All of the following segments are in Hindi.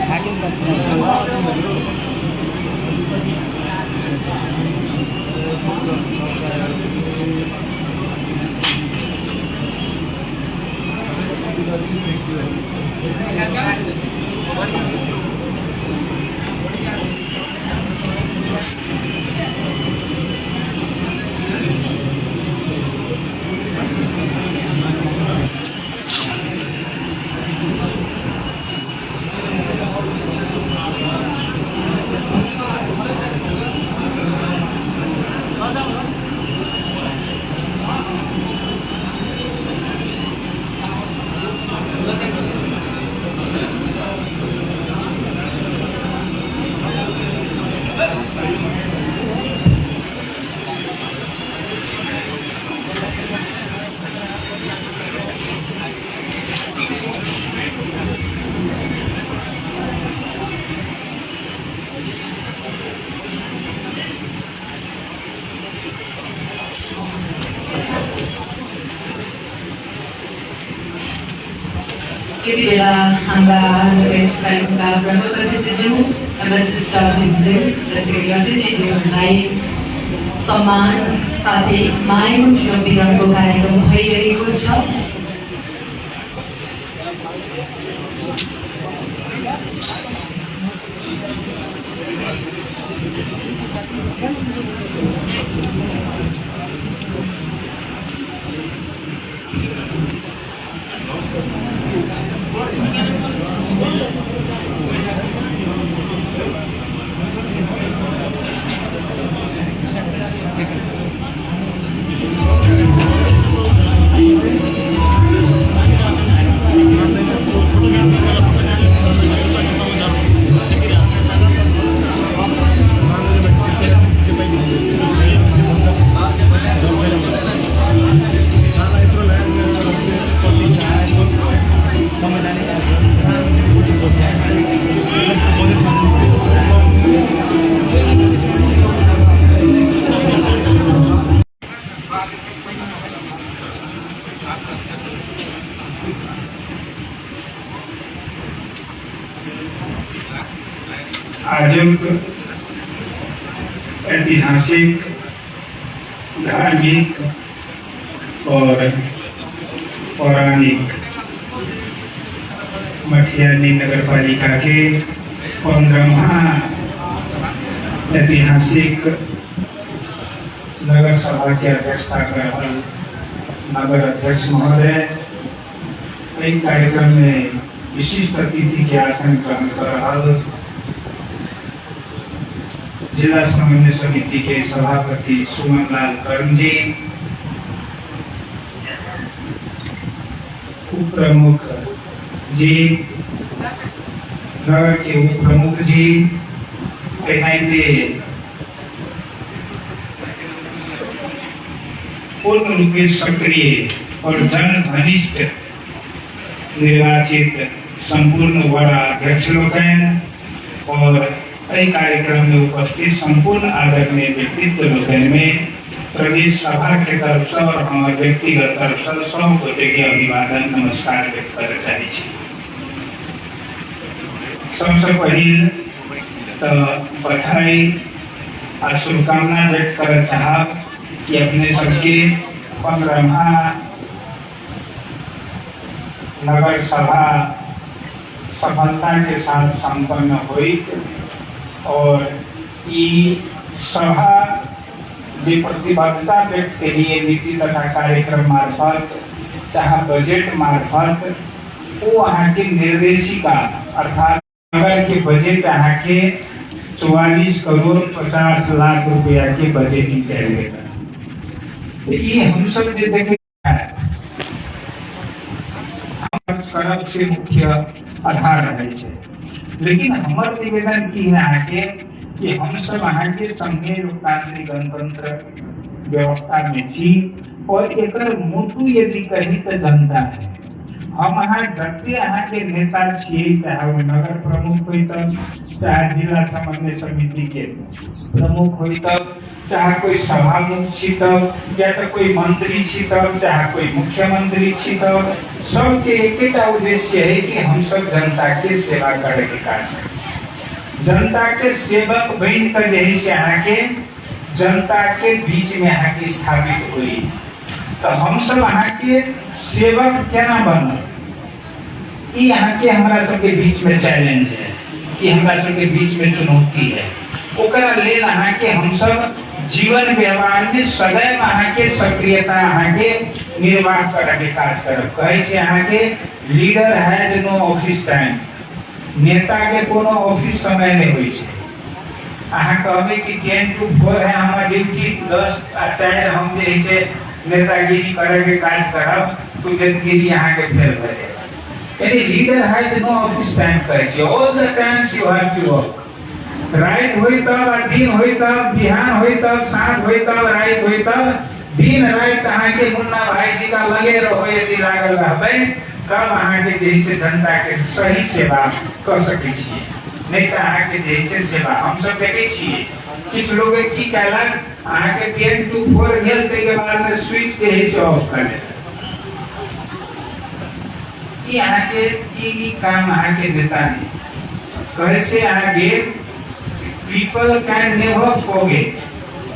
हाकिम साहब यति बेला हाम्रा आजका यस कार्यक्रमका प्रमुख अतिथिज्यू हाम्रा शिष्ट अतिथिज्यू जस्तै गरी अतिथिज्यूहरूलाई सम्मान साथै मायाको वितरणको कार्यक्रम भइरहेको छ। आजुक ऐतिहासिक, धार्मिक और पौराणिक मठियानी नगर पालिका के 15वां ऐतिहासिक नगर सभा की अध्यक्षता कर रहे नगर अध्यक्ष महोदय एक कार्यक्रम में विशिष्ट अतिथि के आसन ग्रहण कर रहा जिला समन्वय समिति के सभापति सुमन लाल कर्म जी, उप प्रमुख जी, नगर के उप प्रमुख जी, पूर्ण रूप से सक्रिय और जन घनिष्ठ निर्वाचित संपूर्ण वार्ड अध्यक्ष लोग और कई कार्यक्रम में उपस्थित संपूर्ण आदरणीय व्यक्तित्व लोग में प्रदेश सभा के तरफ से और हमारे व्यक्तिगत तरफ से सब गोटे के अभिवादन नमस्कार व्यक्त कर चाहिए। सबसे पहले तो बधाई और शुभकामना व्यक्त कर चाह कि अपने सबके 15वां नगर सभा सफलता के साथ संपन्न हुई और ये सभा जी प्रतिबद्धता व्यक्त के लिए नीति तथा कार्यक्रम मार्फत चाहे बजट मार्फत वो वहाँ की निर्देशिका अर्थात नगर के बजट यहाँ के 44 करोड़ 50 लाख रुपया के बजटिंग करेगा। तो ये हम सब जो देखे करब से मुख्य आधार रहे छे। लेकिन हमर निवेदन की है आगे कि हम सब अहाँ के संघीय लोकतांत्रिक गणतंत्र व्यवस्था में छी और एकर मोटू यदि कही तो जनता है। हम अहाँ जते अहाँ के नेता छियै, चाहे वो नगर प्रमुख होई तब, चाहे जिला समन्वय समिति के प्रमुख होई तब, चाहे कोई सभामुख छी तब, या तो कोई मंत्री छी तब, चाहे कोई मुख्यमंत्री छी तब, सबके एकेटा उद्देश्य है कि हम सब जनता के सेवा करे के काज, जनता के सेवक बन कर यही से अहाँ के जनता के बीच में अहाँ की स्थापित हुई। तो हम सब अहाँ के सेवक केना बनल, ई अहाँ के हमरा सबके बीच में चैलेंज है, ई हमरा सबके बीच में चुनौती है। ओकरा लेल अहाँ के हम सब जीवन व्यवहार में सदैव अहाँ के सक्रियता अहाँ के निर्वाह करे के काज करब। कहे से अहाँ के लीडर है नो ऑफिस टाइम, नेता के कोनो ऑफिस समय नहीं होई छे। अहाँ कहबे कि 10 to 4 है हमारा ड्यूटी, 10 आ 4 हम जे है नेतागिरी करे के काज करब, तो नेतागिरी अहाँ के फेल भए जाएगा। यानी लीडर है नो ऑफिस टाइम कहे छे, all the times you have to work. रात होई तब, दिन होई तब, बिहान होई तब, साँझ होई तब, रात होई तब, दिन रात अहाँ के मुन्ना भाई जी का लगे रहो यदि लागल रहबै, तब अहाँ के जैसे जनता के सही सेवा कर सकै छियै। नहीं तो अहाँ के जैसे सेवा हम सब देखे छियै, किछ लोग की कहलक अहाँ के 10 to 4 भेल तै के बाद में स्विच के ही से ऑफ कर देलक। ई अहाँ के ई काम अहाँ के नेता नहीं कहे से अहाँ के people can never forget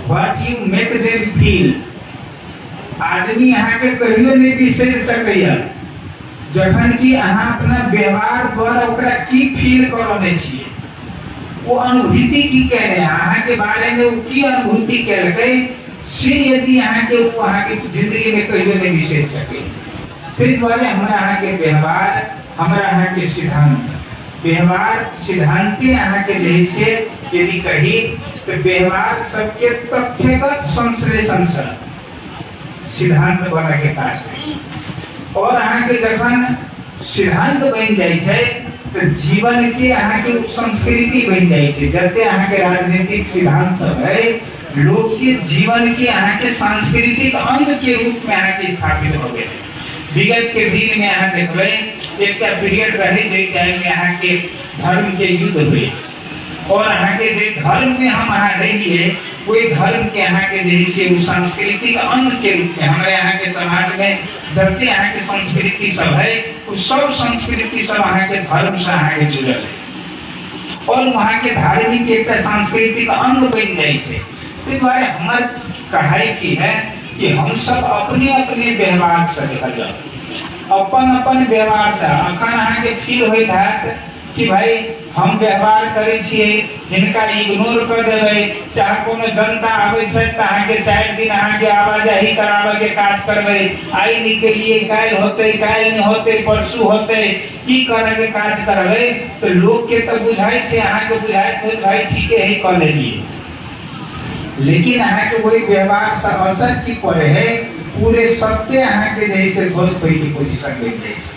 what you make them feel। आदमी अहाँ के कहियो नहीं बिसर सकैया जखन कि अहाँ अपना व्यवहार द्वारा ओकरा की फील करने छियै, वो अनुभूति की कह रहे हैं अहाँ के बारे में, वो की अनुभूति केलकै से यदि अहाँ के वो अहाँ के जिंदगी में कहियो नहीं बिसर सके। फिर द्वारे हमरा अहाँ के व्यवहार, हमरा अहाँ के सिद्धांत, व्यवहार सिद्धांते अहाँ के जैसे यदि कही तो व्यवहार सबके तथ्यगत संश्लेषण से सिद्धांत बना के काज करै छै। और अहाँ के जखन सिद्धांत बन जाय छै तो जीवन के अहाँ के संस्कृति बन जाय छै। जते अहाँ के राजनीतिक सिद्धांत सब है, लोग के जीवन के अहाँ के सांस्कृतिक अंग के रूप में अहाँ के स्थापित हो गए। विगत के दिन में अहाँ देखबै एक पीरियड रहे जे टाइम में अहाँ के धर्म के युद्ध हुए, और अहाँ के जे धर्म में हम अहाँ रहिए, कोई धर्म के अहाँ के जैसे सांस्कृतिक अंग के रूप में हमारे यहाँ के समाज में जबकि अहाँ के संस्कृति सब है, वो सब संस्कृति सब अहाँ के धर्म से अहाँ के जुड़ल है, और वहाँ के धार्मिक एक सांस्कृतिक अंग बन जाए छै। ताहि दुआरे हमर कहाई की है कि हम सब अपने अपने व्यवहार से देखल जाओ, अपन अपन व्यवहार से। अखन अहाँ के फील होइत हैत कि भाई हम व्यवहार करे छिए, हिनका इग्नोर कर देबै, चाहे कोनो जनता आबै छै त अहाँ के 4 दिन अहाँ के आवाजाही कराबे के काज करबै, आइ निकलिए काल होतै, काल नहीं होतै, परसू होतै, की करे के काज करबै, तो लोग के तो बुझाई छै, अहाँ के बुझाई छै भाई ठीक है कर लेलिए। लेकिन अहाँ के वही व्यवहार से असर की पड़े है, पूरे सत्य अहाँ के जैसे ध्वस्त होई की पोजीशन बन जाए छै,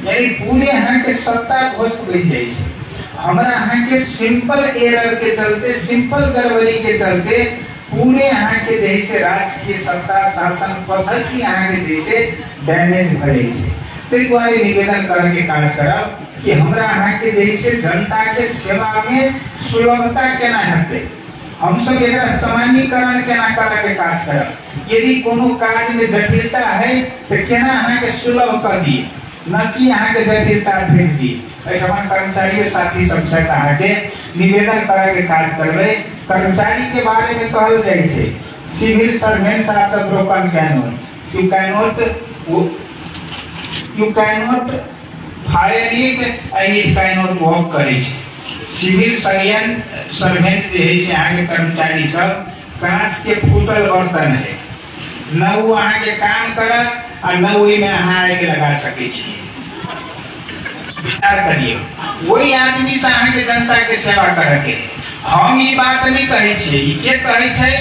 यानी पूरे अहाँ के सत्ता ध्वस्त बन जाए छै। हमरा अहाँ के सिंपल एरर के चलते, सिंपल गड़बड़ी के चलते पूरे अहाँ के जैसे राजकीय सत्ता शासन पद्धति अहाँ के जैसे डैमेज भरे छै। ताहि दुआरे निवेदन करे के काज करब कि हमरा अहाँ के जैसे जनता के सेवा में सुलभता केना हेतै, हम सब एकरा सामान्यीकरण केना करे के काज करब। यदि कोनो काज में जटिलता है तो केना अहाँ के सुलभ कर दिए, न कि अहाँ के जटिलता फेंक दिए। हमारे कर्मचारी साथी सब से अहाँ के निवेदन करे के काज करबै। कर्मचारी के बारे में कहल जाय छै civil servants are the broken cannon, you cannot fire it and it cannot work करे छै। सिविल सर्वेंट जे है से अहाँ के कर्मचारी सब कांच के फूटल बर्तन है, न वो अहाँ के काम करत और न वही में अहाँ आग लगा सके छी। विचार करिए, वही आदमी से अहाँ के जनता के सेवा करे के। हम ये बात नहीं कहे छिए, ई के कहे छै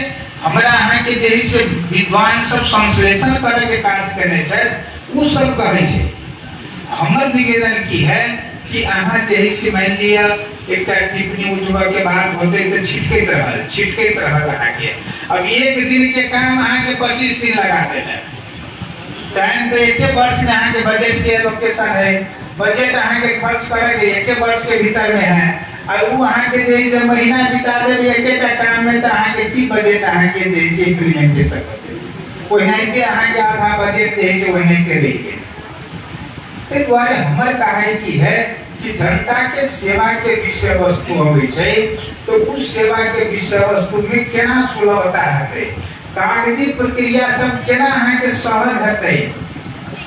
हमरा अहाँ के जे से विद्वान सब संश्लेषण करे के काज करने छै, उ सब कहे छै। हमर निवेदन की है कि अहाँ जे से मान लिया एक टिप्पणी उठबा के बाद होते तो छिटकैत रहल अहाँ के। अब एक दिन के काम अहाँ के 25 दिन लगा देले। टाइम तो एक वर्ष में अहाँ के बजट के एलोकेशन है, बजट अहाँ के खर्च करे के एक वर्ष के भीतर में है, और वो अहाँ के जैसे महीना बिता दे एक काम में, तो अहाँ के की बजट अहाँ के जैसे इम्प्लीमेंट कर सकते कोई नहीं के अहाँ के आधा बजट जैसे वही नहीं के देंगे। ते द्वारे हमर कहे की है कि जनता के सेवा के विषय वस्तु होवे छै, तो उस सेवा के विषय वस्तु में केना सुलभता हेतै, कागजी प्रक्रिया सब केना अहाँ के सहज हेतै,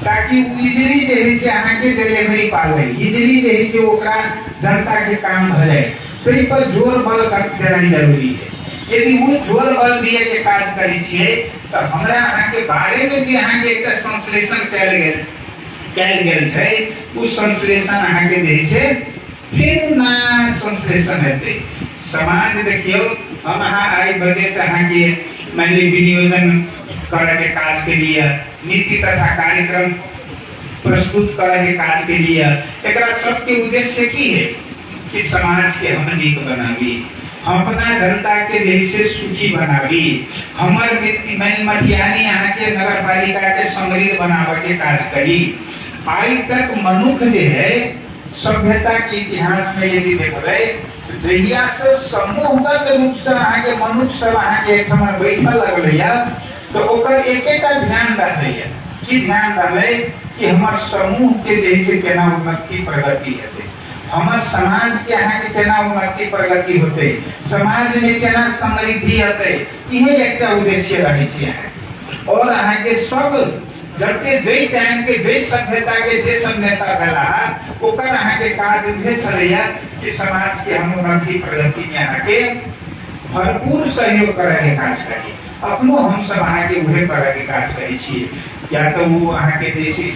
ताकि इजीली जे से अहाँ के डिलीवरी पाले, इजीली जे से ओकरा जनता के काम भ जाए। तो ई पर जोर बल देना जरूरी है। यदि वो जोर बल दिए के काज करै छियै, तो हमरा अहाँ के बारे में जे अहाँ के एकटा संश्लेषण कैल गेल छै, उस संश्लेषण अहाँ के जे छै फिर ना संश्लेषण हेतै। समाज देखियो, हम अहाँ आई बजट अहाँ के मान ली विनियोजन करे के काज के लिए, नीति तथा कार्यक्रम प्रस्तुत करे के काज के लिए, एकरा सब के उद्देश्य की है कि समाज के हम नीक बनावी, हम अपना जनता के जैसे सुखी बनावी, हमर मठियानी यहाँ के नगर पालिका के समृद्ध बनावे के काज करी। आज तक मनुष्य जे है सभ्यता के इतिहास में यदि देखबै, जहिया से समूहगत रूप से अहाँ के मनुष्य सब अहाँ के एकठम बैठल लगलैया, तो ओकर एकेटा ध्यान रहलैया कि ध्यान रहलै कि हमर समूह के जैसे केना उन्नति प्रगति हेतै, हमर समाज के अहाँ के केना उन्नति प्रगति होतै, समाज में केना समृद्धि हेतै, इहे एकटा उद्देश्य रहै छै। और अहाँ के सब जते जे टाइम के जे सभ्यता के जे सब नेता भेला, ओकर अहाँ के काज उहे छलैया कि समाज के हम उन्नति प्रगति में अहाँ के भरपूर सहयोग करे के काज करी। अपनो हम सब अहाँ के उहे करे के काज करै छियै, या तो वो अहाँ के जैसे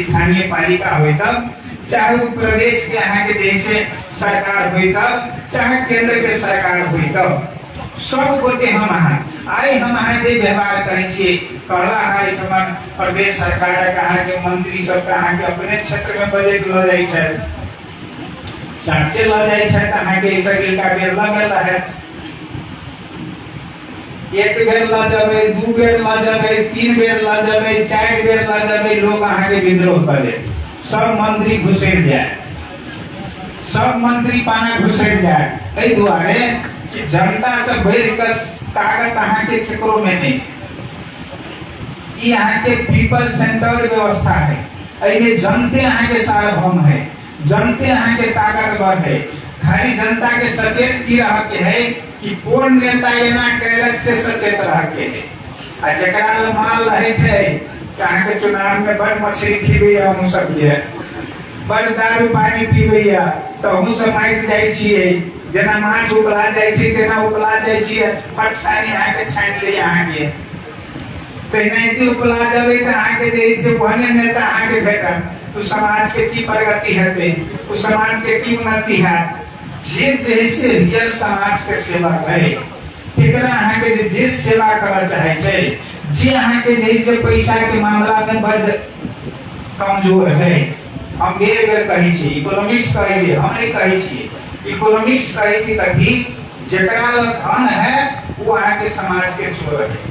स्थानीय पालिका होय तब, चाहे वो प्रदेश के अहाँ के जैसे सरकार होय तब, चाहे केंद्र के सरकार होय तब, सब गोटे हम अहाँ जे व्यवहार करै छियै, कहला है ठमन प्रदेश सरकार अहाँ के मंत्री सब अहाँ के अपने क्षेत्र में बजट ल जाय छै, साक्षे ल जाय छै, अहाँ के ऐसा का बेर लगल है, एक बेर ल जाबे, दू बेर ल जाबे, तीन बेर ल जाबे, चार बेर ल जाबे, लोग अहाँ के विद्रोह करे, सब मंत्री घुसैल जाए, सब मंत्री पाना घुसैल जाए। एहि दुआरे कि जनता से भर के ताकत अहाँ के केकरो में नहीं, यहाँ के पीपल सेंटर व्यवस्था है, एहिमे जनते अहाँ के सार्वभौम है, जनते अहाँ के ताकतवर है। खाली जनता के सचेत की रह के है कि कोन नेता एना कैलक से सचेत रह के है, आ जकरा ल माल रहे छै अहाँ के चुनाव में बड़ मछली खिबैया, हम सब के बड़ दारू पानी पीबैया, तो हम सब माइट जाइ छियै, जेना माछ उपला जाइ छै तेना उपला जाइ छियै, फट सानी अहाँ के छानि लै अहाँ के, तेनाहिते उपला जाबे तो अहाँ के जैसे बहने नेता अहाँ के भेटत, तो समाज के की प्रगति हेतै, तो समाज के की उन्नति हैत। जे जैसे रियल समाज के सेवा है, एकरा अहाँ के जे सेवा करऽ चाहे छै, जे अहाँ के जैसे पैसा के मामला में बड़ कमजोर है, हम बेर बेर कहै छी, इकोनॉमिक्स कहै छै, हम नहीं कहै छी, इकोनॉमिक्स कहै छै कथी, जेकरा लग धन है वो अहाँ के समाज के चोर है।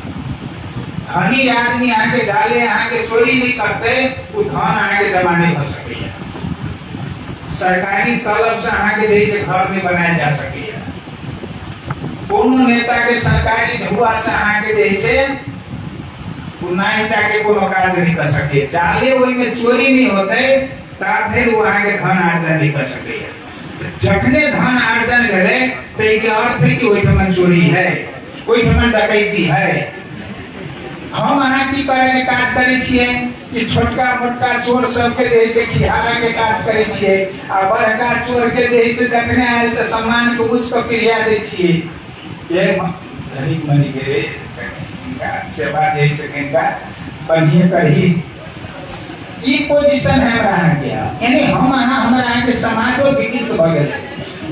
धनी आदमी अहाँ के डाले अहाँ के चोरी नहीं करते, वो धन अहाँ के जमा नहीं हो सके, सरकारी तलब से अहाँ के जैसे घर में बनाया जा सके, कोनो नेता के सरकारी ढुआ से अहाँ के जैसे उन्नाइटा के कोनो काज नहीं कर सके, चाले वही में चोरी नहीं होते, ताधर वो अहाँ के धन अर्जन नहीं कर सके। जखने धन अर्जन करे तो एक अर्थ है कि वही ठमन चोरी है, वही ठमन डकैती है। हम अहाँ की करे के काज करै छियै कि छोटका मोटका चोर सबके जैसे खिहारा के काज करै छियै, आ बड़का चोर के जैसे देखने आयल तो सम्मान के उच्च के क्रिया दै छियै, ये गरीब मनी के सेवा जैसे कनिका बढ़िया करही, ई पोजीशन है हमरा के, यानी हम अहाँ हमरा के समाजो विकृत भ गेल,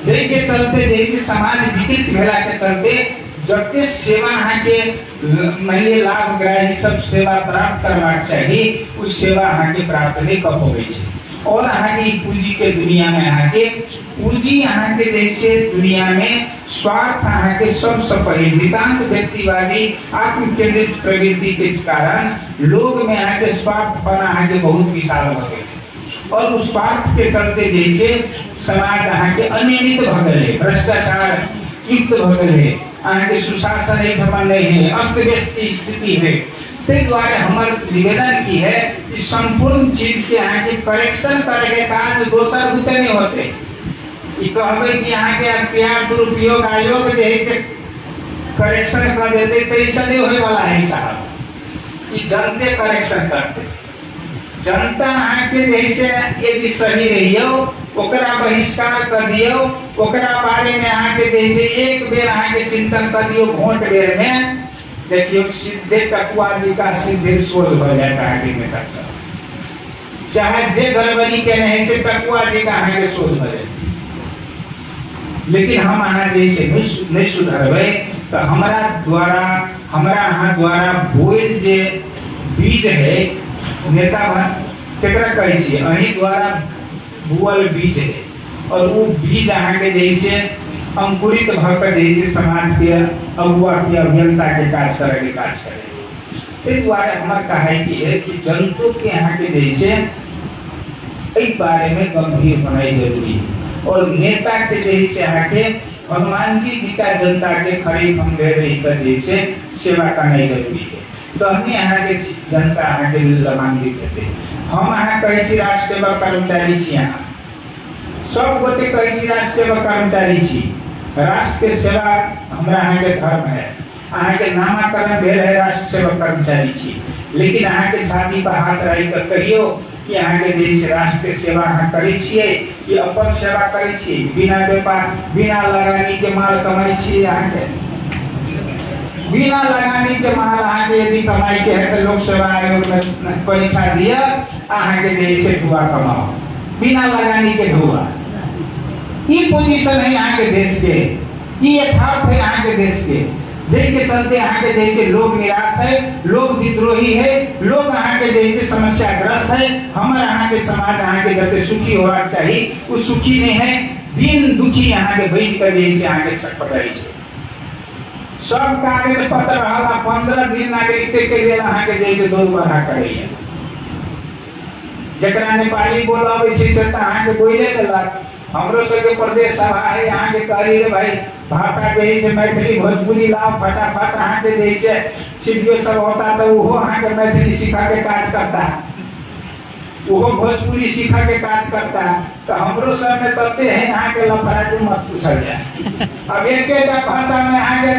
जै के चलते जैसे समाज विकृत भेला के चलते जबकि सेवा अहाँ के मानिए लाभग्राही सब सेवा प्राप्त करवाक चाहिए, उस सेवा अहाँ के प्राप्त नहीं कर पावे छै। और अहाँ के पूंजी के दुनिया में अहाँ के पूंजी अहाँ के जैसे दुनिया में स्वार्थ अहाँ के सबसे पहले नितांत व्यक्तिवादी आत्म केंद्रित प्रवृत्ति के कारण लोग में अहाँ के स्वार्थपना अहाँ के बहुत विशाल हो गए और उस स्वार्थ के चलते जैसे समाज अहाँ के अनियमित भ गए, भ्रष्टाचार युक्त भ गए, अहाँ के सुशासन एकदम नहीं है, अस्त व्यस्त की स्थिति है। ते द्वारा हमारे निवेदन की है कि संपूर्ण चीज के अहाँ के करेक्शन करके काज दोसर होते नहीं होते। कहबे कि अहाँ के अख्तियार दुरुपयोग आयोग जैसे करेक्शन कर देते तो ऐसा नहीं होने वाला है साहब, कि जनते करेक्शन करते। जनता अहाँ के जैसे यदि सही रहियो ओकरा बहिष्कार कर दियो, ओकरा बारे में अहाँ के जैसे एक बेर अहाँ के चिंतन कर दियो, वोट बेर में देखियो सीधे टकुआ जी का सीधे सोच हो जाता है आगे में कर चाहे जे गड़बड़ी के नहीं से टकुआ जी का अहाँ के सोच हो जाए। लेकिन हम अहाँ जैसे नहीं सुधरबे तो हमारा अहाँ द्वारा बोल जे बीज है नेता केकरा कहै छी अही द्वारा बुअल बीज है, और वो बीज अहाँ के जैसे अंकुरित भकर जैसे समाज के अगुआ के अभियंता के काज करे। इस द्वारा हमारे कहा कि जंतु के यहाँ के जैसे इस बारे में गंभीर होना जरूरी है, और नेता के जैसे यहाँ के हनुमान जी का जनता के खरीद हम ले रही कर जैसे सेवा करना जरूरी है। तो हमने यहाँ के जनता यहाँ के लमांगी कहते हम यहाँ कहे छी राष्ट्र सेवा कर्मचारी छी, यहाँ सब गोटे कहे छी राष्ट्र सेवा कर्मचारी छी। राष्ट्र के सेवा हमारा यहाँ के धर्म है, अहाँ के नामाकरण भेल है राष्ट्र सेवा कर्मचारी छी। लेकिन अहाँ के छाती पर हाथ रख कर कहियो कि अहाँ के देश राष्ट्र के सेवा अहाँ करे छिए कि अपन सेवा करे छिए, बिना व्यापार बिना लगानी के माल कमाई छिए। अहाँ के बिना लगानी के माल अहाँ के यदि कमाई के है तो लोक सेवा आयोग में परीक्षा दिया, अहाँ के देश से धुआ कमाओ, बिना लगानी के धुआ। ये पोजीशन है यहाँ के देश के, ये यथार्थ है यहाँ के देश के, जिनके चलते यहाँ के जैसे लोग निराश है, लोग विद्रोही है, लोग यहाँ के जैसे समस्याग्रस्त है। हमारे यहाँ के समाज यहाँ के जब सुखी होना चाहिए वो सुखी नहीं है, दिन दुखी यहाँ के बैठ कर जैसे यहाँ के छटपटाई है। सब कागज पत्र रहा 15 दिन नागरिकता के लिए यहाँ के जैसे दौड़ बढ़ा करे, जरा नेपाली बोलावे से यहाँ के बोले देलक। हमरो सबके प्रदेश सभा है यहाँ के कही रे भाई भाषा के जैसे मैथिली भोजपुरी लाओ फटाफट। यहाँ के जैसे सीडीओ सब होता तो वो यहाँ के मैथिली सिखा के काज करता, वो भोजपुरी सिखा के काज करता। तो हमरो सब में करते हैं यहाँ के लफड़ा जो मत पूछल जाए। अब एक भाषा में यहाँ के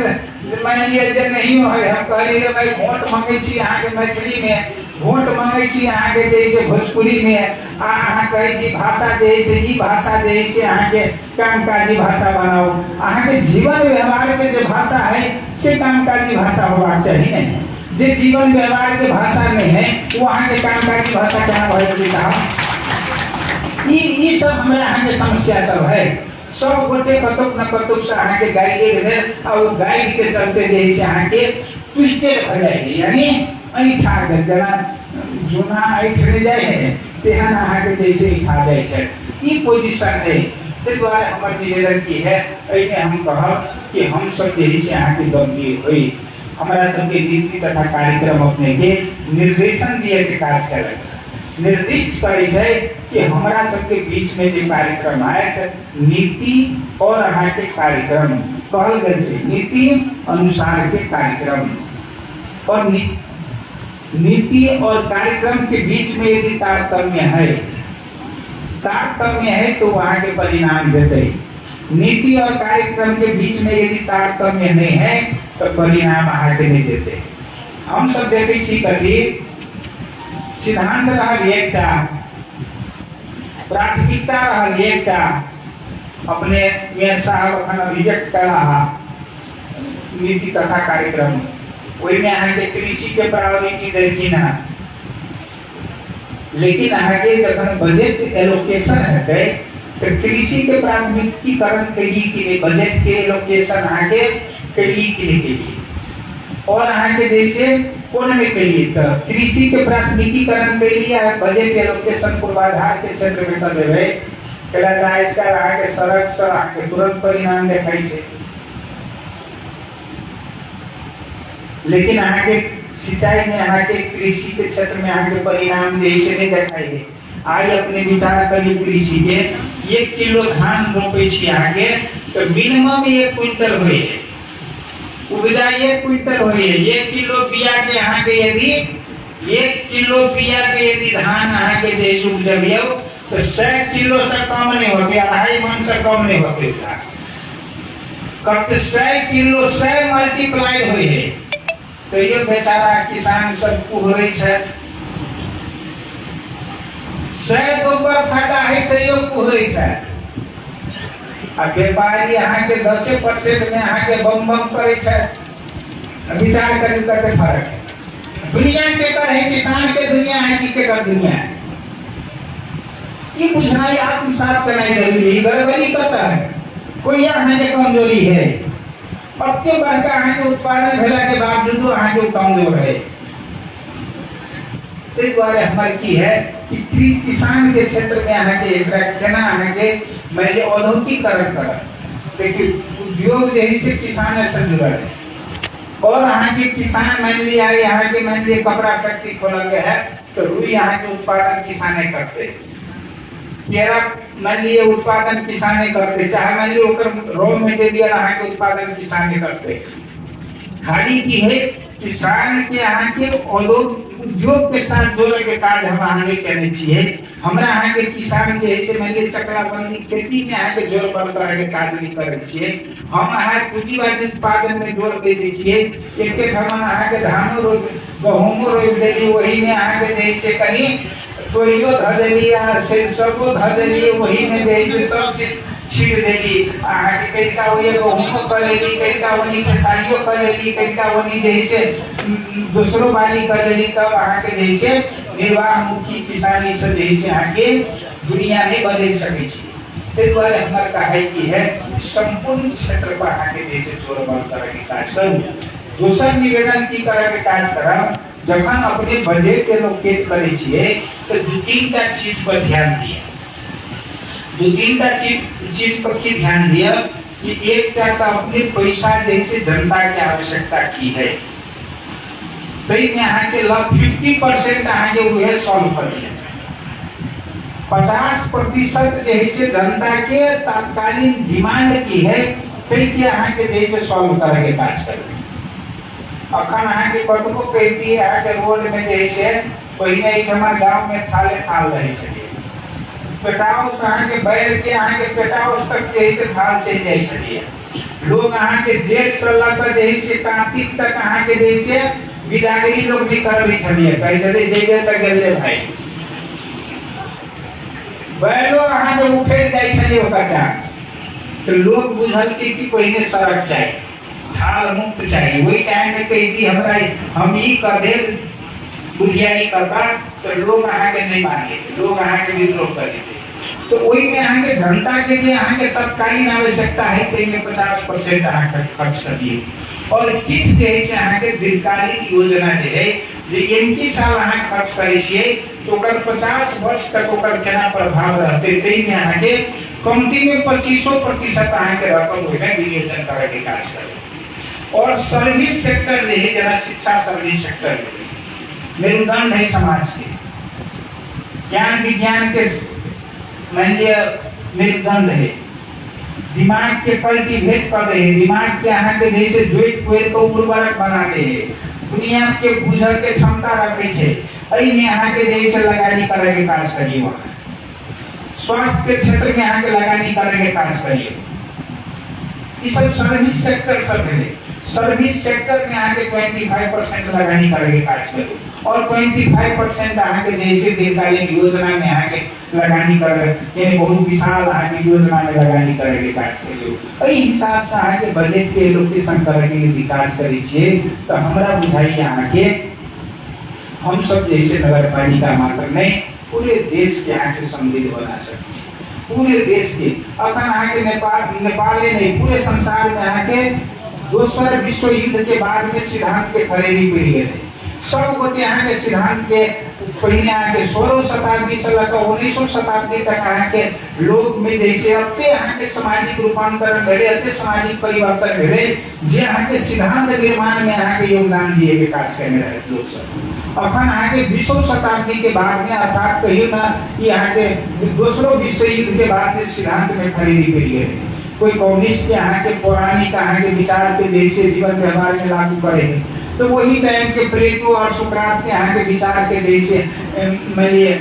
मान लिया नहीं है, हम कही रे भाई वोट मांगे छी यहाँ के मैथिली में, वोट मांगे छी यहाँ के जैसे भोजपुरी में, अहाँ कहे छी भाषा जैसे ई भाषा जैसे अहाँ के कामकाजी भाषा बनाओ। अहाँ के जीवन व्यवहार के जो भाषा है से कामकाजी भाषा होना चाहिए नहीं, जे जीवन व्यवहार के भाषा नहीं है वो अहाँ के कामकाजी भाषा क्या भइल साहब। ई सब हमारा अहाँ के समस्या सब है। सब गोटे कतुक न कतुक से अहाँ के गाइडेड है, और वो गाइड के चलते जैसे अहाँ के ट्विस्टेड हो जाए, यानी ऐठा के जना जुना ऐठ जाए है तेहन अहाँ के जैसे ऐठा जाए छै। ई पोजीशन है। ते द्वारा हमर निवेदन की है ऐने हम कहब कि हम सब जैसे अहाँ के गंभीर होई, हमारा सबके नीति तथा कार्यक्रम अपने के निर्देशन दिए के काज करे, निर्दिष्ट करे छै कि हमारा सबके बीच में जो कार्यक्रम आए नीति और अहाँ के कार्यक्रम कहल गए छै, नीति अनुसार के कार्यक्रम और नीति और कार्यक्रम के बीच में यदि तारतम्य है तो वहाँ के परिणाम देते। नीति और कार्यक्रम के बीच में यदि तारतम्य नहीं है तो परिणाम वहाँ के नहीं देते। हम सब देखे छी कथी सिद्धांत रहल एकटा, प्राथमिकता रहल एकटा, अपने मेयर साहब अखन अभिव्यक्त कला नीति तथा कार्यक्रम वही में अहाँ के कृषि के प्रायोरिटी देलखिन है। लेकिन अहाँ के जब बजट एलोकेशन है तो कृषि के प्राथमिकीकरण के लिए बजट के एलोकेशन आगे के लिए और आगे जैसे कौन में के लिए तो कृषि के प्राथमिकीकरण के लिए बजट एलोकेशन पूर्वाधार के क्षेत्र में कर देवे केला दाइस का आगे सड़क से आगे तुरंत परिणाम देखाई छे, लेकिन आगे सिंचाई में आगे कृषि के क्षेत्र में आगे परिणाम जैसे नहीं देखाई है। आज अपने विचार करी कृषि के 1 किलो धान रोपे छी आगे तो मिनिमम 1 क्विंटल होए है, उपजा 1 क्विंटल होए है। 1 किलो बिया के आगे यदि 1 किलो बिया के यदि धान आगे देश उपजबियो तो 100 किलो से कम नहीं होते, 2.5 मन से कम नहीं होते। कब 100 किलो 100 मल्टीप्लाई हुए है तो ये बेचारा किसान सब कुहरे छे। 100 के ऊपर फायदा है तो ये कुहरे छे। अब व्यापारी यहाँ के 10% में यहाँ के बम बम करे छे। विचार करी करते फर्क है। दुनिया के कर है किसान के दुनिया है कि के कर दुनिया है, ये बुझाई आत्मसात करना जरूरी है। गड़बड़ी करता है कोई यहाँ के कमजोरी है, पत्ते बढ़ का यहाँ के उत्पादन भेला के बावजूद यहाँ के कमजोर है। इस बारे हमारे की है कि किसान के क्षेत्र में यहाँ के केना यहाँ के मैले औद्योगिकीकरण कर, देखिए उद्योग जैसे किसान से जुड़ा है और यहाँ के किसान मान लिया यहाँ के मान लिया कपड़ा फैक्ट्री खोला गया है तो रुई यहाँ के उत्पादन किसान करते, केरा मान लिए उत्पादन किसान करते, चाहे मान लिए रॉ मटेरियल यहाँ के उत्पादन किसान करते। खाली की है किसान के यहाँ के उद्योग के साथ जोड़े के कार्य हम आगे करने चाहिए। हमरा यहाँ के किसान के ऐसे मान लिए चक्राबंदी खेती में यहाँ के जोर बल करे के कार्य नहीं करे छिए। हम यहाँ पूंजीवादी उत्पादन में जोर दे दीजिए। एक हम यहाँ के धानो रोप गहूमो रोप देली वही में यहाँ के जैसे कहीं तोरियो ध देली आ सरसों ध देली वही में जैसे सब चीज छीट देली। आगे कई का वो ये गहूमो कर लेली, कई का वही खेसारियो कर लेली, कई का वही जैसे दूसरों वाली कर लेली। तब आगे के जैसे निर्वाह मुखी किसानी से जैसे आगे दुनिया नहीं बदल सके छी। ते द्वारा हमार का है कि है संपूर्ण क्षेत्र पर आगे जैसे जोर बल करे के काज करू। दूसरा निवेदन की करे के काज करब जखन अपने बजट के एलोकेट करे छिए तो 2-3 टा चीज पर ध्यान दिए। 2-3 टा चीज पर की ध्यान दिया कि एक टा तो अपने पैसा जैसे जनता की आवश्यकता की है तो यहाँ के 50% यहाँ के वो सॉल्व कर दिया। 50% जैसे जनता के तात्कालिक डिमांड की है फिर यहाँ के जैसे सॉल्व करके काज करें। अखन यहाँ की कतको कहती है यहाँ के रोड में जैसे पहले एक हमारे गांव में थाले थाल रहे छे पेटाउस यहाँ के बैल के यहाँ के पेटाउस तक जैसे थाल चल जाए छे। लोग यहाँ के जेठ से लेकर जैसे कार्तिक तक यहाँ के जैसे विदागरी लोग भी करबे छलिए कहे चले जइबे तक गेले भाई बैलो यहाँ के उखेड़ जाए छलिए ओकरा तो लोग बुझल कि पहले सड़क चाहिए, थाल मुक्त चाहिए। वही टाइम में कही थी हमरा हम ही कर दे बुझियारी करता तो लोग यहाँ के नहीं माने, लोग यहाँ के विद्रोह कर देते। तो वही में यहाँ के जनता के लिए यहाँ के तत्कालीन आवश्यकता है तो इनमें 50% यहाँ का खर्च कर दिए और किस जैसे यहाँ के दीर्घकालिक योजना है इनकी साल यहाँ खर्च करे छिए तो 50 वर्ष तक केना प्रभाव रहते में यहाँ के कमती में 25% यहाँ के रकम विनियोजन करे के काज करे। और सर्विस सेक्टर जो है जरा शिक्षा सर्विस सेक्टर मेरुदंड है समाज के, ज्ञान विज्ञान के मान लिया मेरुदंड है, दिमाग के कल्टीवेट कर रहे हैं, दिमाग के यहाँ के जैसे जोत कोयल को उर्वरक बना दे है, दुनिया के बुझे के क्षमता रखे छे अइने यहाँ के जैसे लगानी करे के काज करिए। वहाँ स्वास्थ्य के क्षेत्र में यहाँ के लगानी करे के काज करिए। ये सब सर्विस सेक्टर सब है। सर्विस सेक्टर में यहाँ के 25% लगानी करे के काज करिए और 25% यहाँ के जैसे दीर्घकालीन योजना में यहाँ के लगानी करे यानी बहुत विशाल यहाँ की योजना में लगानी करे के काज करिए। इस हिसाब से यहाँ के बजट के एलोकेशन करे के विकास करी छिए तो हमरा बुझाई यहाँ के हम सब जैसे नगर पालिका मात्र नहीं पूरे देश के यहाँ के समृद्ध बना सकते। पूरे देश के अखन अहाँ के नेपाले नहीं पूरे संसार में अहाँ के दोसर विश्व युद्ध के बाद में सिद्धांत के खरेरी पड़ गए सब गोटे अहाँ के सिद्धांत के पहिने अहाँ के 16वीं शताब्दी से लेकर 19वीं शताब्दी तक अहाँ के लोग में जैसे अत्ते अहाँ के सामाजिक रूपांतरण भेले अत्ते सामाजिक परिवर्तन भेले जे अहाँ के सिद्धांत निर्माण में अहाँ के योगदान दिए के काज करने रहे लोग सब अखन अहाँ के 20वीं शताब्दी के बाद में अर्थात कहियो ना कि अहाँ के दूसरो विश्व युद्ध के बाद में सिद्धांत में खरीदी करी गए कोई कम्युनिस्ट के अहाँ के पौराणिक अहाँ के विचार के जैसे जीवन व्यवहार में लागू करे तो वही टाइम के प्लेटो और सुकरात के यहाँ के विचार के जैसे मानिए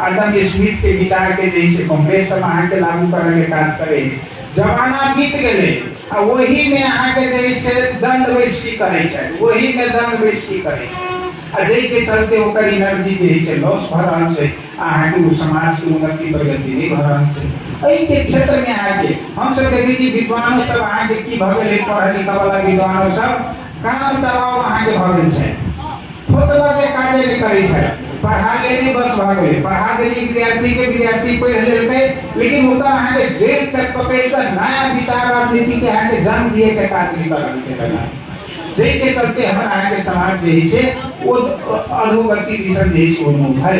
आदम स्मिथ के विचार के जैसे कांग्रेस सब अहाँ के लागू करे के काज करे जमाना बीत गए आ वही में अहाँ के जैसे दंड बेइज्जती करे छै वही में दंड बेइज्जती करे छै आ जै के चलते ओकर एनर्जी जे छै लॉस भ रहल छै अहाँ के समाज के उन्नति प्रगति नहीं भ रहल छै एहि के क्षेत्र में अहाँ के हम सब देखै छी विद्वानो सब अहाँ के की भ गेलै पढ़ल लिखल वाला विद्वानो सब काम चलाओ अहाँ के भगल छै खोतला के काजे नहीं करे छै पढ़ा लेली बस भ गेलै पढ़ा देली विद्यार्थी पढ़ लेलकै लेकिन ओकर अहाँ के जेल तक पकड़ कर नया विचार राजनीति के अहाँ के जन्म दिए के काज नहीं कर रहल छै जै के चलते हमर अहाँ के समाज जे छै ओ अधोगति दिशा जे छै ओ मुँह है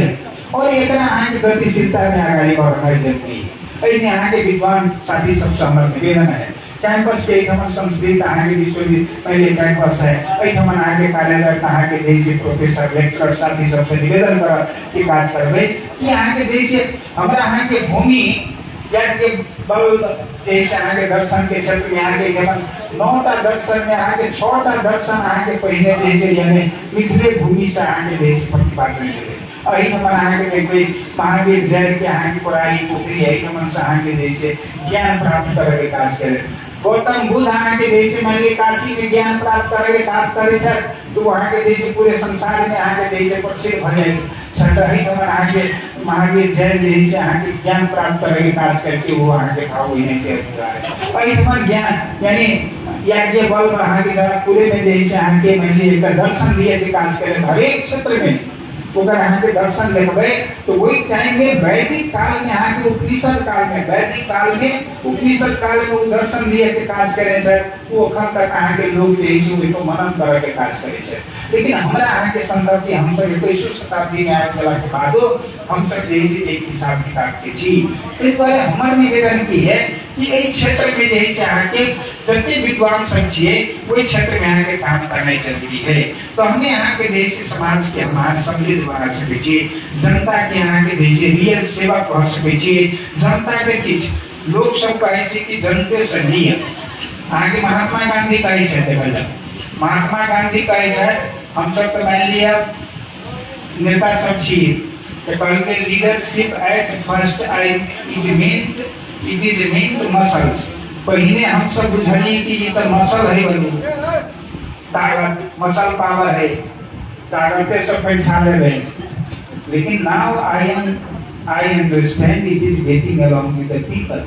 और एकरा अहाँ के गतिशीलता में आगाड़ी बढ़नाइ जरूरी है एहि अहाँ के विद्वान साथी सबसे हमर निवेदन है कैंपस के एक संस्कृत अहाँ के विश्वविद्यालय पहले कैंपस है एहिठमन अहाँ के कार्यरत अहाँ के जैसे प्रोफेसर लेक्चरर साथी सबसे निवेदन कर कि काज करबै कि अहाँ के जैसे हमरा अहाँ के भूमि या के बल जैसे अहाँ के दर्शन के क्षेत्र में अहाँ के केवल 9टा दर्शन में अहाँ के 6टा दर्शन अहाँ के पहिने जैसे यानी मिथिले भूमि से अहाँ के जैसे प्रतिपादन भेलै एहिठमन अहाँ के देखबै महावीर जैन के अहाँ के पुरानी पोखरी एहिठमन से अहाँ के जैसे ज्ञान प्राप्त करे के काज करे गौतम बुद्ध अहाँ के जैसे मान ली काशी में ज्ञान प्राप्त करे के काज करे छै तो वहाँ के जैसे पूरे संसार में अहाँ के जैसे प्रसिद्ध भ जाए छठही हमर अहाँ के महावीर जैन जैसे अहाँ के ज्ञान प्राप्त करे के काज करके वो अहाँ के भाव ही नहीं के एहिठमन ज्ञान यानी यज्ञ बल में अहाँ के पूरे में जैसे अहाँ के मान ली एक दर्शन दिए के काज करे हर एक क्षेत्र में अगर अहाँ के दर्शन देखबै तो वही टाइम में वैदिक काल में अहाँ के उपनिषद काल में वैदिक काल में उपनिषद काल में वो दर्शन दिए के काज करे छै वो अखन तक अहाँ के लोग जे छै ओहिको मनन करे के काज करे छै लेकिन हमरा अहाँ के संतति हम सब 21वीं शताब्दी में आबि गेला के बादो हम सब जे छै एक हिसाब किताब के छी एहि पर हमर निवेदन की है कि एहि क्षेत्र में जे छै अहाँ के जते विद्वान सब छियै ओहि क्षेत्र में अहाँ के काम करनाइ जरूरी है तो हमने अहाँ के जे छै समाज के हमार समृद्ध बना सकै छी जनता के अहाँ के जे छै रियल सेवा कह सकै छी जनता के किछ लोग सब कहै छै कि जनते से नियम अहाँ के महात्मा गांधी कहै छै देखल महात्मा गांधी कहै छै हम सब तो मान लिया नेता सब छी तो कहलकै leadership at first I it is meant muscles पहिने हम सब बुझलिए कि ये तो मसल है बनी ताकत मसल पावर है ताकते सब पहचान ले लेकिन now I understand it is getting along with the people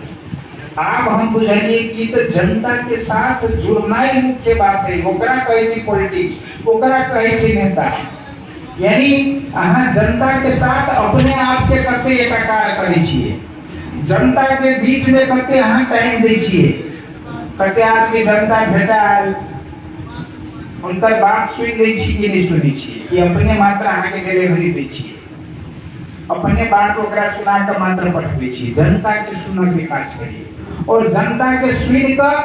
आप हम बुझलिए कि तो जनता के साथ जुड़ना ही मुख्य बात है ओकरा कहै छै पॉलिटिक्स ओकरा कहै छै नेता यानी अहाँ जनता के साथ अपने आप के कते एकाकार करै छियै जनता के बीच में कते अहाँ टाइम दै छियै कते आदमी जनता भेटाल उनकर बात सुन लै छी कि नहीं सुनै छी कि अपने मात्र अहाँ के डिलीवरी दै छियै अपने बात ओकरा सुना के मात्र पठबै छी जनता के सुनऽ के काज करिए और जनता के सुन कर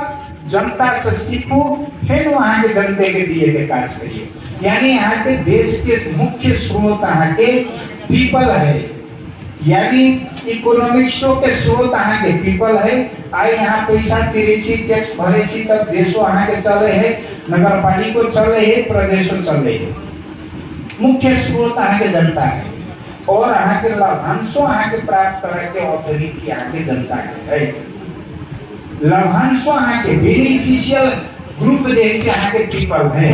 जनता से सीखू फिर वहाँ के जनते के दिए के काज करिए यानी यहाँ के देश के मुख्य स्रोत अहाँ के पीपल है यानी इकोनॉमिक्सो के स्रोत अहाँ के पीपल है आई यहाँ पैसा तिरे छी टैक्स भरे छी तब देशो अहाँ के चले है नगर पालिको चले है प्रदेशो चले है मुख्य स्रोत अहाँ के जनता है और अहाँ के लाभांशो अहाँ के प्राप्त करे के ऑथोरिटी अहाँ के जनता के है लाभांशो अहाँ के बेनिफिशियल ग्रुप जैसे अहाँ के पीपल है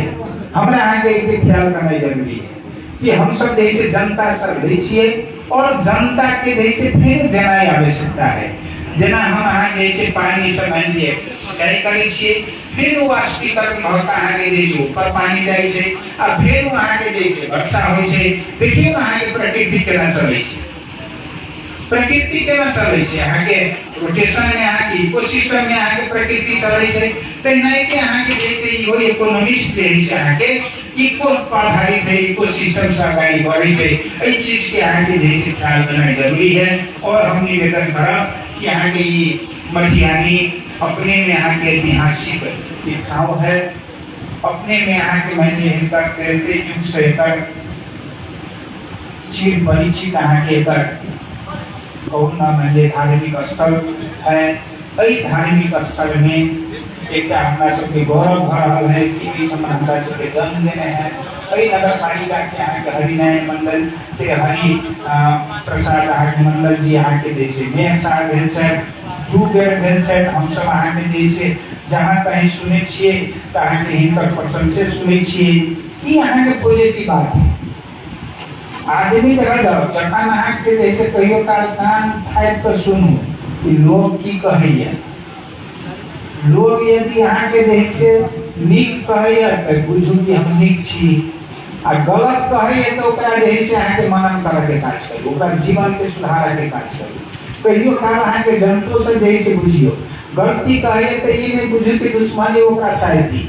हमरा अहाँ के एक ख्याल करना जरूरी है कि हम सब जैसे जनता सब दै छियै और जनता के जैसे फिर देना आवश्यकता है जेना हम अहाँ जैसे पानी से मान लिए सिंचाई करै छियै फिर वो वाष्पीकरण होता अहाँ के जैसे ऊपर पानी जाइ छै आ फिर अहाँ के जैसे वर्षा होइ छै देखिए अहाँ के प्रकृति केना चलै छै प्रकृति केना चलै छै, यहाँ के रोटेशन में, यहाँ के इकोसिस्टम में यहाँ के प्रकृति चलै छै। तो नहीं के यहाँ के जैसे इहो इकोनॉमिक्स जे है यहाँ के इको पर आधारित है, इकोसिस्टम से अगाड़ी बढ़े छै। एहि चीज के यहाँ के जैसे ख्याल करना जरूरी है। और हम निवेदन करब कि यहाँ के मटिहानी अपने में यहाँ के ऐतिहासिक दिखाव है, अपने में यहाँ के मैंने युग से चिर परिचित यहाँ के मैंने धार्मिक स्थल है। कई धार्मिक स्थल में एक हमारा सबके गौरव भर रहा है कि हम हमारा सबके जन्म लेने हैं। कई नगर पालिका के यहाँ के हरिनारायण मंडल के हरि प्रसाद आर्य मंडल जी यहाँ के जैसे मेयर साहब भेल छथि, दू बेर भेल छथि। हम सब अहाँ के जैसे जहाँ कहीं सुने छिए तहाँ के हिनकर प्रशंसे सुने छिए कि यहाँ के पॉजिटिव बात है। आदमी रह जाओ जखन अहाँ के जैसे कहियो काल कान फाइट कर सुनू कि लोग की कहैया। लोग यदि अहाँ के जैसे नीक कहैया तो बुझू कि हम नीक छी, आ गलत कहैया तो ओकरा जैसे अहाँ के मनन करे के काज करू, ओकरा जीवन के सुधारे के काज करू। कहियो काल अहाँ के जनतो से जैसे बुझियो, गलती कहैया तो ये नहीं बुझू कि दुश्मनी ओकरा साथ दी।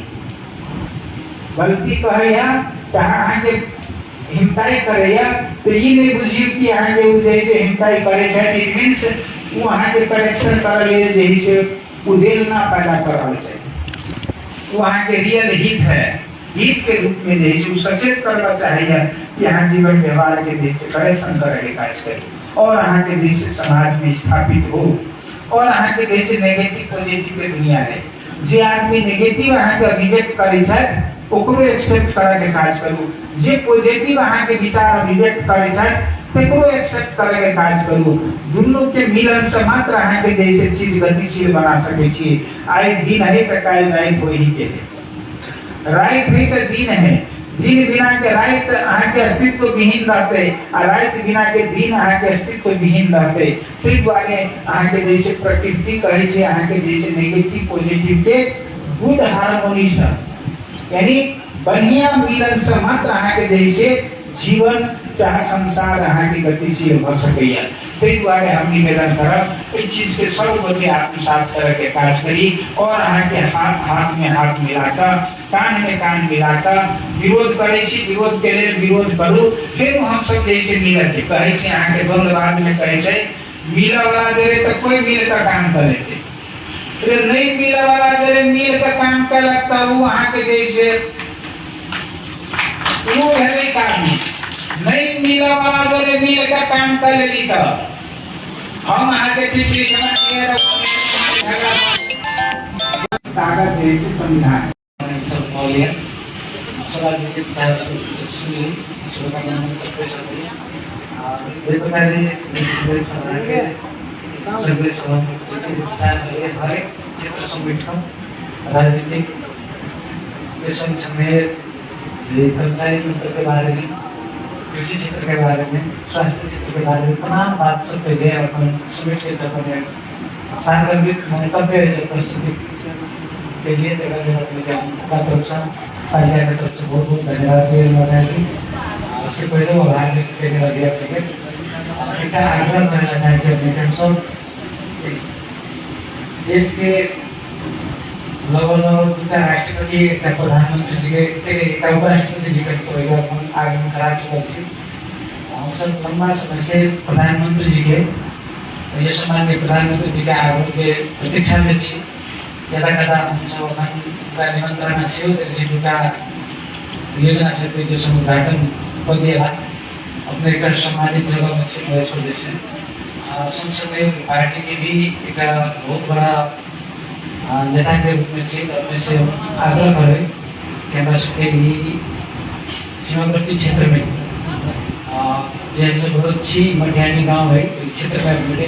गलती कहैया चाहे अहाँ के हिमताई करैया तो ये नहीं बुझियो कि अहाँ के जैसे हिमताई करे छै, इट मींस वो अहाँ के करेक्शन कर लिए जैसे उदेल ना पैदा कर रहा है। वो अहाँ के रियल हित है, हित के रूप में जैसे सचेत करना चाहिए कि यहाँ जीवन व्यवहार के जैसे करेक्शन करे के काज करे और अहाँ के जैसे समाज में स्थापित हो। और अहाँ के जैसे नेगेटिव पॉजिटिव के दुनिया है, जे आदमी नेगेटिव अहाँ के अभिव्यक्त करे छै ओकरो एक्सेप्ट करे के काज करू, जे पॉजिटिव अहाँ के विचार अभिव्यक्त करे छै तकरो एक्सेप्ट करे के काज करू। दुनू के मिलन से मात्र अहाँ के जैसे चीज गतिशील बना सके छी। आइ दिन है तो काल रात हो ही के रात है तो दिन है, दिन बिना के रात अहाँ के अस्तित्व विहीन रहते, आ रात बिना के दिन अहाँ के अस्तित्व विहीन रहते। ताहि दुआरे अहाँ के जैसे प्रकृति कहे छै अहाँ के जैसे नेगेटिव पॉजिटिव के गुड हार्मोनिशन यानी बढ़िया मिलन से मात्र अहाँ के जैसे जीवन चाहे संसार अहाँ के गतिशील भ सकैया। ताहि दुआरे हम निवेदन करब इस चीज के सर्वोपरि आत्मसात करे के काज करी और अहाँ के हाथ में हाथ मिलाकर कान में कान मिलाकर विरोध करे छी, विरोध के लिए विरोध करू। फिर हम सब जैसे मिलत के कहे छी अहाँ के द्वंद्ववाद में कहे छै मिला वाला जरे तो कोई मिल का काम कर लेते, फिर नहीं मिला वाला जरे मिल का काम कर लगता वो अहाँ के जैसे वो है काम नहीं मिला वाला जरे मिल का काम कर ली तो हम अहाँ के पिछली ताकत जैसे संविधान सब मौलिया सवाल के विचार से सुनिए शुभकामनाएं पेश करिए। जे प्रकार से समाज के सभी समाज के विचार है हर एक क्षेत्र संगठन राजनीतिक के संग जे कर्मचारी तंत्र के बारे में, कृषि क्षेत्र के बारे में, स्वास्थ्य क्षेत्र के बारे में तमाम बात सब पे जे अपन समिट के तरफ में सार्वजनिक मंतव्य है प्रस्तुति के लिए जगह का तरफ से पालिका की तरफ से बहुत बहुत धन्यवाद देना चाहिए। उससे पहले वो भाग लेने वाले अपने एक आग्रह करना चाहिए अपने सब देश के लगभग दूसरा राष्ट्रपति एक प्रधानमंत्री जी के एक उपराष्ट्रपति जी का सब आगमन करा चुका है। हम सब लंबा समय से प्रधानमंत्री जी के ये सम्माननीय प्रधानमंत्री जी के आगमन के प्रतीक्षा में छी। यदा कदा हम सब का निमंत्रण से जी का योजना से जो समुद्घाटन हो दिया अपने एक सम्मानित जगह में से मध्य प्रदेश से संसदीय पार्टी की भी एक बहुत बड़ा नेता के रूप में से अपने से आग्रह करें कि हमारे सबके भी सीमावर्ती क्षेत्र में जैसे बहुत अच्छी मटिहानी गांव है इस क्षेत्र में मिले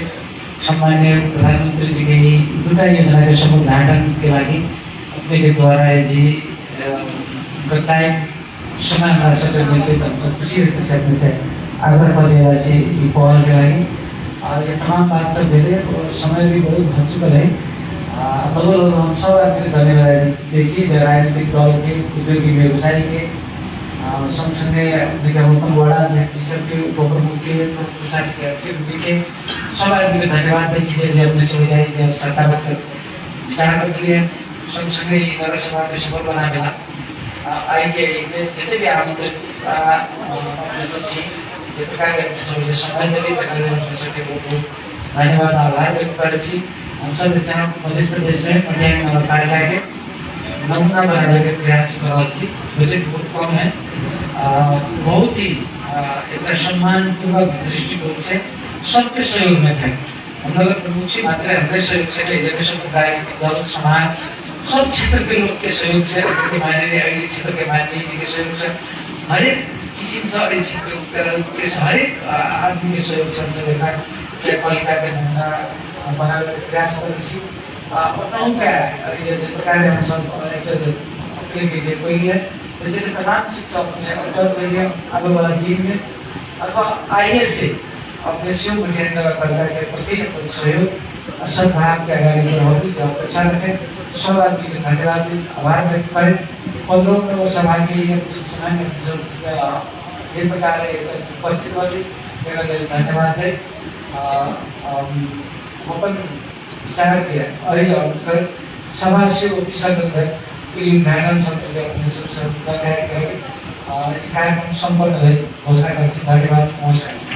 सम्मान्य प्रधानमंत्री जी के दूटा योजना के समुद्घाटन के लिए अपने के द्वारा जी बताए समय हमारा सब मिलते सब खुशी रहते से अपने से आग्रह कर दिया पहल के लिए और ये तमाम बात सब दे रहे और समय भी बहुत भर चुका है। लगभग हम सब आदमी धन्यवाद देखिए राजनीतिक दल के उद्योगी व्यवसायी के संगसंगे बड़ा अध्यक्ष सबके उप प्रमुख के प्रशासकीय अध्यक्ष जी के सब आदमी को धन्यवाद दीजिए जो अपने से हो जाए जो सकारात्मक विचार के लिए सँगसँगै नगरसभाको सफल बनाएला आइके जितने भी आमन्त्रित सचिव जो प्रकारले अपने सबैले समय दिए प्रकारले अपने सबैको बहुत धन्यवाद आभार व्यक्त गरेपछि हम सब यहाँ मध्य प्रदेश में पटियाला नगरपालिका के नमूना बनाने के प्रयास कर रही थी। बजट बहुत कम है, बहुत ही एक सम्मानपूर्वक दृष्टिकोण से सबके सहयोग में थे। हम लोग प्रमुख जी मात्र हमारे सहयोग से एजुकेशन दल समाज सब क्षेत्र के लोग के सहयोग से माननीय क्षेत्र के माननीय जी के सहयोग से हरेक किसिम से क्षेत्र के हरेक आदमी के सहयोग से हम सब पालिका के नमूना बनाने का प्रयास कर रही थी। प्रकार हम सब कोई है तमाम शिक्षक आगे वाला दिन में अथवा आइए से अपने शिव नगरपालिका के प्रति सहयोग सद्भाव के अगाडि अच्छा रखें। सब आदमी को धन्यवाद आभार व्यक्त करें। 15 सभा के लिए सामान्य जिन प्रकार उपस्थित हुए धन्यवाद है। ओपन विचार किया सभा से विसर्जन कार्यक्रम संपन्न घोषणा कर धन्यवाद नमस्कार।